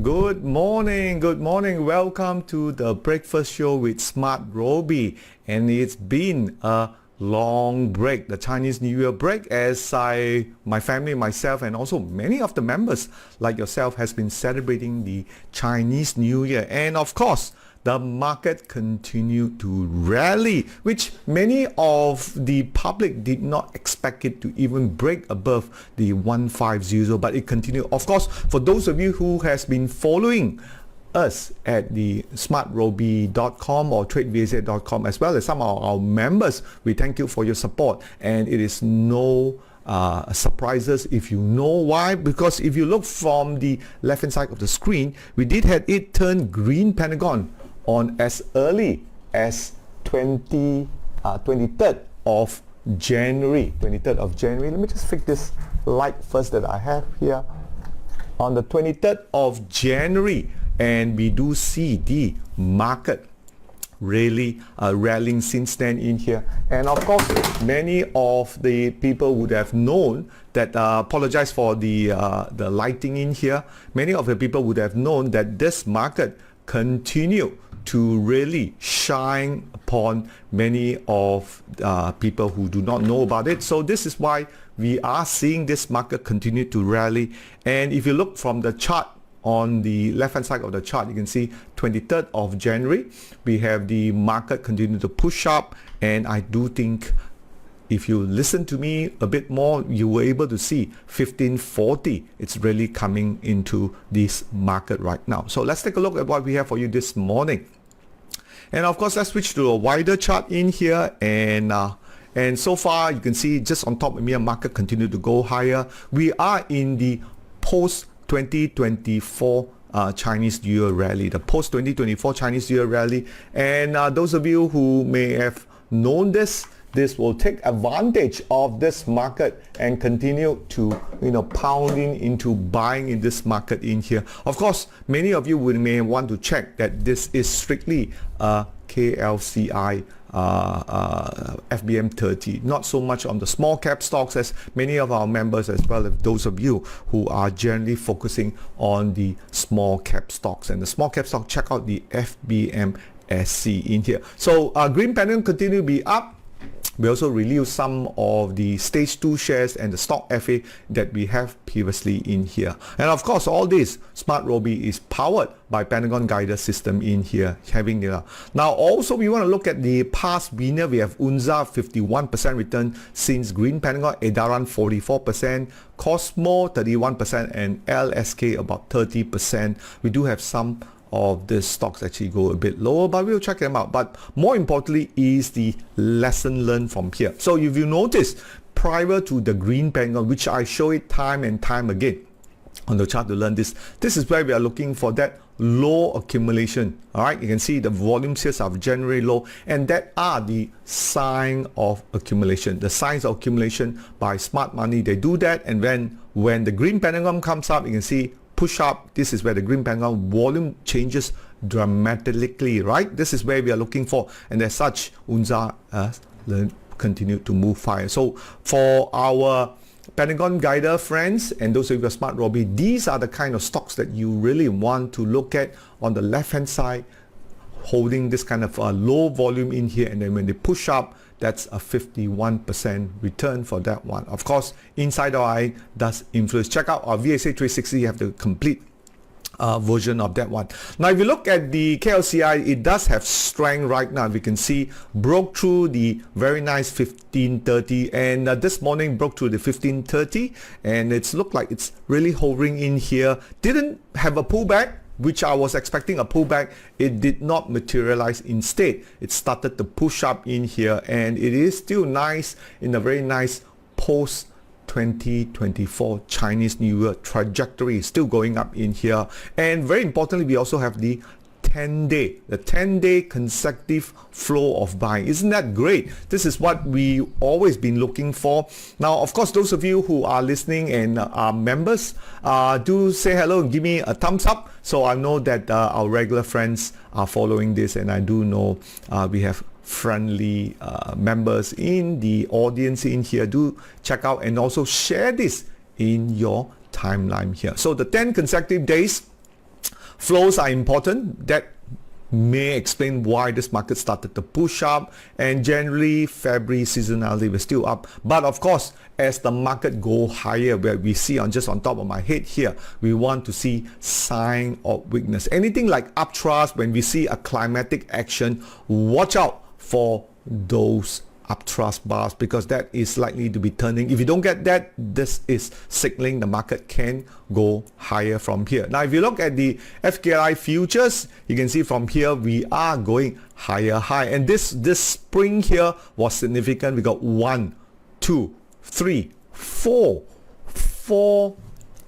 Good morning. Welcome to the breakfast show with SmartRobie. And it's been a long break, the Chinese New Year break, as my family, myself, and also many of the members like yourself has been celebrating the Chinese New Year. And of course, the market continued to rally, which many of the public did not expect it to even break above the 150, but it continued. Of course, for those of you who has been following us at the SmartRobie.com or TradeVSA.com, as well as some of our members, we thank you for your support. And it is no surprises if you know why, because if you look from the left hand side of the screen, we did have it turn green pentagon on as early as 23rd of January. Let me just fix this light first that I have here. On the 23rd of January, and we do see the market really rallying since then in here. And of course, many of the people would have known that, apologize for the lighting in here, many of the people would have known that this market continued to really shine upon many of people who do not know about it. So this is why we are seeing this market continue to rally. And if you look from the chart on the left hand side of the chart, you can see 23rd of January, we have the market continue to push up. And I do think if you listen to me a bit more, you were able to see 1540. It's really coming into this market right now. So let's take a look at what we have for you this morning. And of course, let's switch to a wider chart in here. And so far, you can see just on top of me, market continue to go higher. We are in the post-2024 Chinese New Year rally, the post-2024 Chinese New Year rally. And those of you who may have known this will take advantage of this market and continue to, pounding into buying in this market in here. Of course, many of you may want to check that this is strictly a KLCI FBM 30, not so much on the small cap stocks as many of our members, as well as those of you who are generally focusing on the small cap stocks. And the small cap stock, check out the FBM SC in here. So green pennant continue to be up. We also released some of the stage 2 shares and the stock FA that we have previously in here. And of course, all this SmartRobie is powered by Pentagon Guided System in here. Now also we want to look at the past winner. We have UNZA 51% return since Green Pentagon, Edaran 44%, Cosmo 31%, and LSK about 30%. We do have some of the stocks actually go a bit lower, but we'll check them out. But more importantly is the lesson learned from here. So if you notice, prior to the green pentagon, which I show it time and time again on the chart to learn this is where we are looking for that low accumulation. All right, you can see the volume sales are generally low, and that are the sign of accumulation. The signs of accumulation by smart money, they do that. And then when the green pentagon comes up, you can see push up. This is where the green pentagon volume changes dramatically, right? This is where we are looking for, and as such, UNZA continue to move higher. So for our Pentagon Guider friends and those of you who are SmartRobie, these are the kind of stocks that you really want to look at on the left hand side, holding this kind of low volume in here, and then when they push up, that's a 51% return for that one. Of course, insider eye does influence. Check out our VSA 360, you have the complete version of that one. Now if you look at the KLCI, it does have strength right now. We can see broke through the very nice 1530, and this morning broke through the 1530, and it's looked like it's really hovering in here. Didn't have a pullback, which I was expecting a pullback. It did not materialize. Instead, it started to push up in here, and it is still nice in a very nice post 2024 Chinese New Year trajectory, still going up in here. And very importantly, we also have the 10-day consecutive flow of buying. Isn't that great? This is what we always been looking for. Now, of course, those of you who are listening and are members, do say hello and give me a thumbs up, so I know that our regular friends are following this, and I do know we have friendly members in the audience in here. Do check out and also share this in your timeline here. So the 10 consecutive days flows are important. That may explain why this market started to push up, and generally February seasonality was still up. But of course, as the market go higher, where we see on just on top of my head here, we want to see sign of weakness. Anything like upthrust, when we see a climatic action, watch out for those upthrust bars, because that is likely to be turning. If you don't get that, this is signaling the market can go higher from here. Now if you look at the FKLI futures, you can see from here we are going higher high, and this spring here was significant. We got 1, 2, 3, 4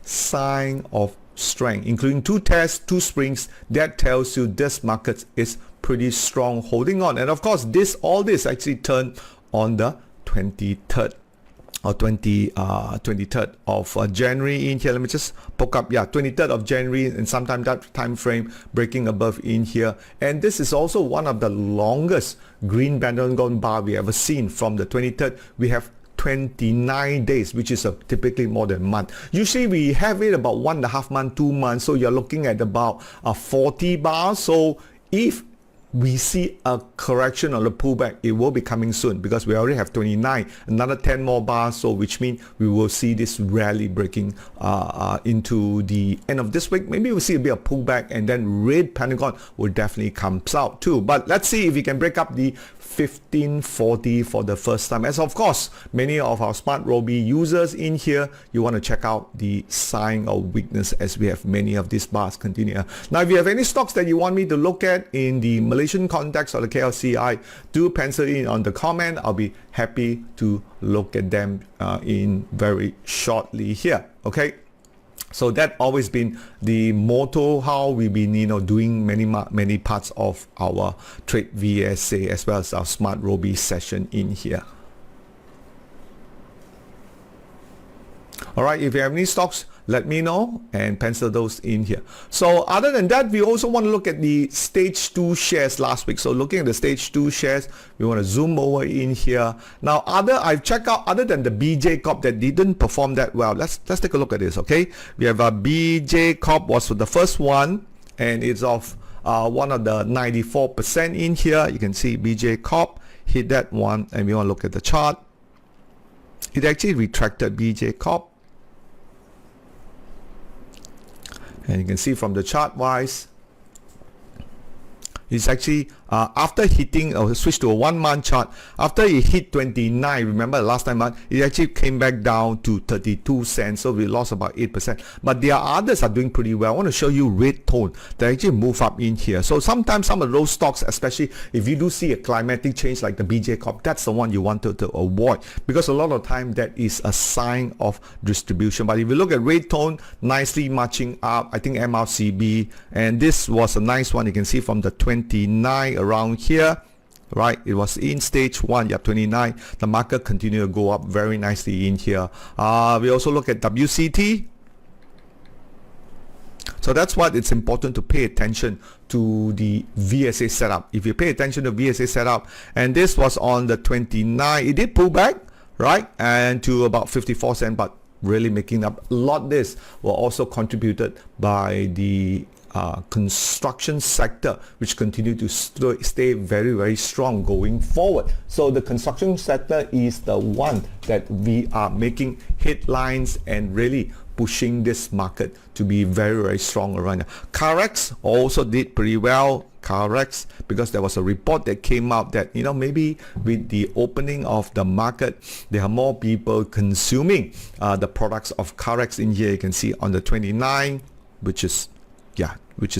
sign of strength, including 2 tests, 2 springs. That tells you this market is pretty strong, holding on. And of course, all this actually turned on the 23rd or 23rd of January in here. Let me just poke up. 23rd of January, and sometime that time frame breaking above in here. And this is also one of the longest green bandwagon bar we ever seen. From the 23rd, we have 29 days, which is typically more than a month. Usually we have it about 1.5 months, 2 months. So you're looking at about 40 bars. So if we see a correction or a pullback, it will be coming soon, because we already have 29, another 10 more bars, so which means we will see this rally breaking into the end of this week. Maybe we'll see a bit of pullback, and then red pentagon will definitely come out too. But let's see if we can break up the 1540 for the first time. As of course, many of our SmartRobie users in here, you want to check out the sign of weakness, as we have many of these bars continue. Now if you have any stocks that you want me to look at in the Malaysian context or the KLCI, do pencil in on the comment. I'll be happy to look at them in very shortly here. Okay, so that always been the motto, how we've been doing many parts of our Trade VSA as well as our SmartRobie session in here. Alright, if you have any stocks, let me know and pencil those in here. So other than that, we also want to look at the stage 2 shares last week. So looking at the stage 2 shares, we want to zoom over in here. Now I've checked out other than the BJ Corp that didn't perform that well. Let's take a look at this. Okay, we have a BJ Corp was the first one, and it's of one of the 94% in here. You can see BJ Corp hit that one, and we want to look at the chart. It actually retracted BJ Corp. And you can see from the chart wise, it's actually after hitting or switch to a 1 month chart, after it hit 29, remember last time it actually came back down to 32 cents, so we lost about 8%. But there are others are doing pretty well. I want to show you red tone that actually move up in here. So sometimes some of those stocks, especially if you do see a climatic change like the BJ Corp, that's the one you wanted to avoid, because a lot of time that is a sign of distribution. But if you look at red tone, nicely marching up, I think MRCB, and this was a nice one. You can see from the 29 around here, right? It was in stage 1, 29. The market continued to go up very nicely in here. We also look at WCT. So that's what it's important to pay attention to the VSA setup. If you pay attention to VSA setup, and this was on the 29, it did pull back, right? And to about 54 cents, but really making up a lot. This were also contributed by the construction sector, which continue to stay very, very strong going forward. So the construction sector is the one that we are making headlines and really pushing this market to be very, very strong around here. CarEx also did pretty well. CarEx, because there was a report that came out that maybe with the opening of the market, there are more people consuming the products of CarEx in here. You can see on the 29, which is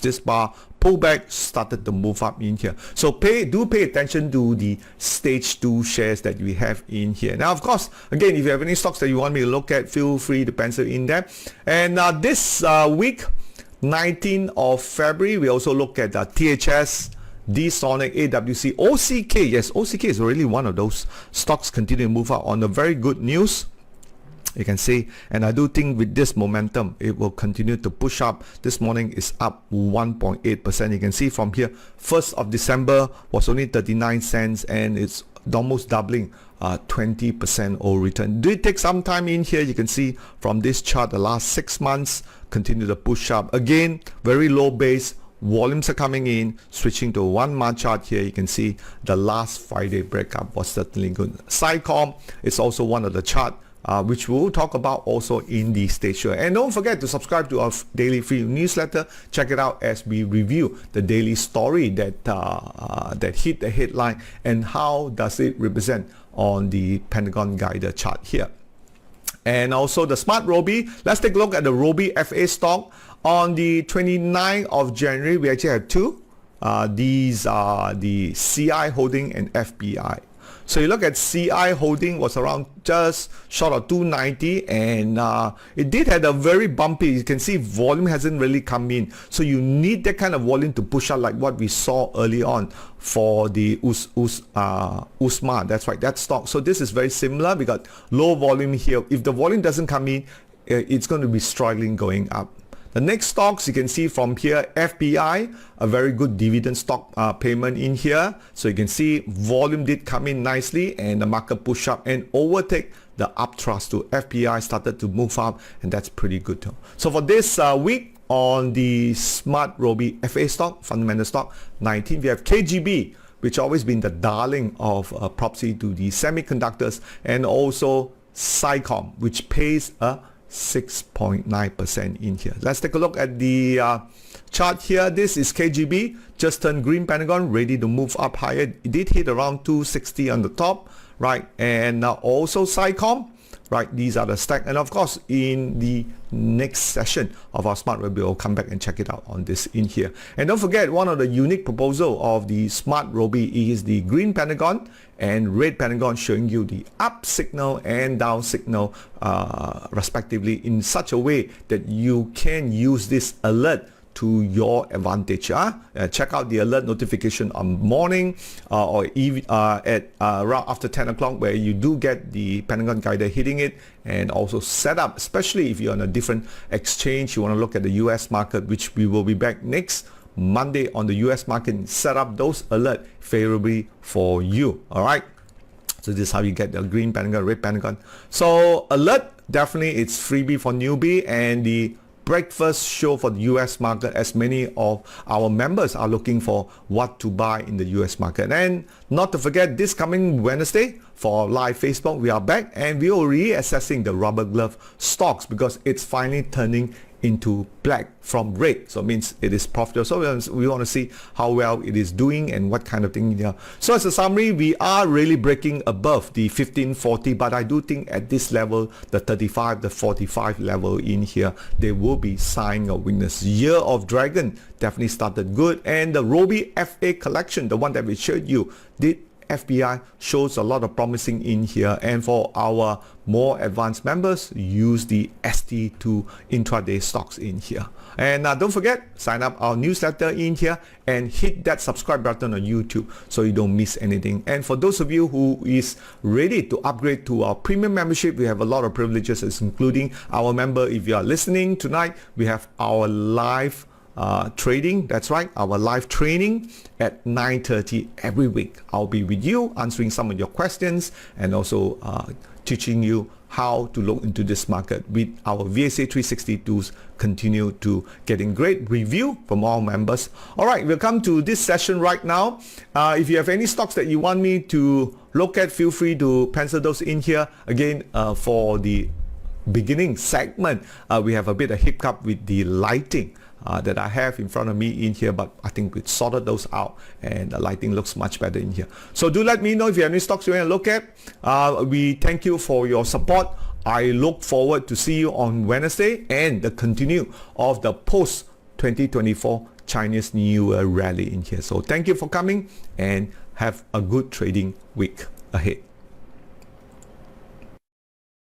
this bar, pullback started to move up in here. So do pay attention to the stage 2 shares that we have in here. Now of course, again, if you have any stocks that you want me to look at, feel free to pencil in there. And this week, 19th of February, we also look at THS, D-Sonic, AWC, OCK. Yes, OCK is really one of those stocks continue to move up on the very good news. You can see, and I do think with this momentum, it will continue to push up. This morning is up 1.8%. You can see from here, 1st of December was only 39 cents, and it's almost doubling, 20% over return. Do it take some time in here? You can see from this chart, the last 6 months continue to push up. Again, very low base. Volumes are coming in. Switching to a 1 month chart here, you can see the last Friday breakup was certainly good. SciComm is also one of the chart which we'll talk about also in the stage show. And don't forget to subscribe to our daily free newsletter. Check it out as we review the daily story that that hit the headline and how does it represent on the Pentagon Guider chart here. And also the SmartRobie. Let's take a look at the Robie FA stock. On the 29th of January, we actually have two. These are the CI holding and FBI. So you look at CI holding was around just short of 290, and it did have a very bumpy. You can see volume hasn't really come in. So you need that kind of volume to push out like what we saw early on for the USMA. That's right, that stock. So this is very similar. We got low volume here. If the volume doesn't come in, it's going to be struggling going up. The next stocks you can see from here, FBI, a very good dividend stock payment in here. So you can see volume did come in nicely and the market push up and overtake the upthrust to FBI started to move up, and that's pretty good too. So for this week on the SmartRobie FA stock, fundamental stock 19, we have KGB, which always been the darling of proxy to the semiconductors, and also SciComm, which pays a 6.9% in here. Let's take a look at the chart here. This is KGB, just turned green Pentagon, ready to move up higher. It did hit around 260 on the top, right? And also SciComm, right? These are the stack. And of course, in the next session of our SmartRobie, we'll come back and check it out on this in here. And don't forget, one of the unique proposal of the SmartRobie is the green Pentagon and red Pentagon, showing you the up signal and down signal respectively, in such a way that you can use this alert to your advantage. Check out the alert notification on morning or even at around after 10 o'clock, where you do get the Pentagon Guider hitting it, and also set up, especially if you're on a different exchange, you want to look at the US market, which we will be back next Monday on the US market, and set up those alert favorably for you. All right. So this is how you get the green Pentagon, red Pentagon. So alert, definitely it's freebie for newbie, and the breakfast show for the US market, as many of our members are looking for what to buy in the US market. And not to forget, this coming Wednesday for live Facebook, we are back and we are reassessing the rubber glove stocks, because it's finally turning into black from red, so it means it is profitable. So we want to see how well it is doing and what kind of thing here. So as a summary, we are really breaking above the 1540, but I do think at this level, the 35, the 45 level in here, there will be sign of weakness. Year of Dragon definitely started good, and the Robie FA collection, the one that we showed you, did FBI shows a lot of promising in here. And for our more advanced members, use the ST2 intraday stocks in here. And don't forget, sign up our newsletter in here and hit that subscribe button on YouTube so you don't miss anything. And for those of you who is ready to upgrade to our premium membership, we have a lot of privileges, including our member. If you are listening tonight, we have our live trading. That's right, our live training at 9:30 every week. I'll be with you answering some of your questions and also teaching you how to look into this market with our VSA 360 tools. Continue to getting great review from all members. All right, we'll come to this session right now. If you have any stocks that you want me to look at, feel free to pencil those in here. Again, for the beginning segment, we have a bit of hiccup with the lighting that I have in front of me in here, but I think we sorted those out and the lighting looks much better in here. So do let me know if you have any stocks you want to look at. We thank you for your support. I look forward to see you on Wednesday and the continue of the post 2024 Chinese New Year rally in here. So thank you for coming and have a good trading week ahead.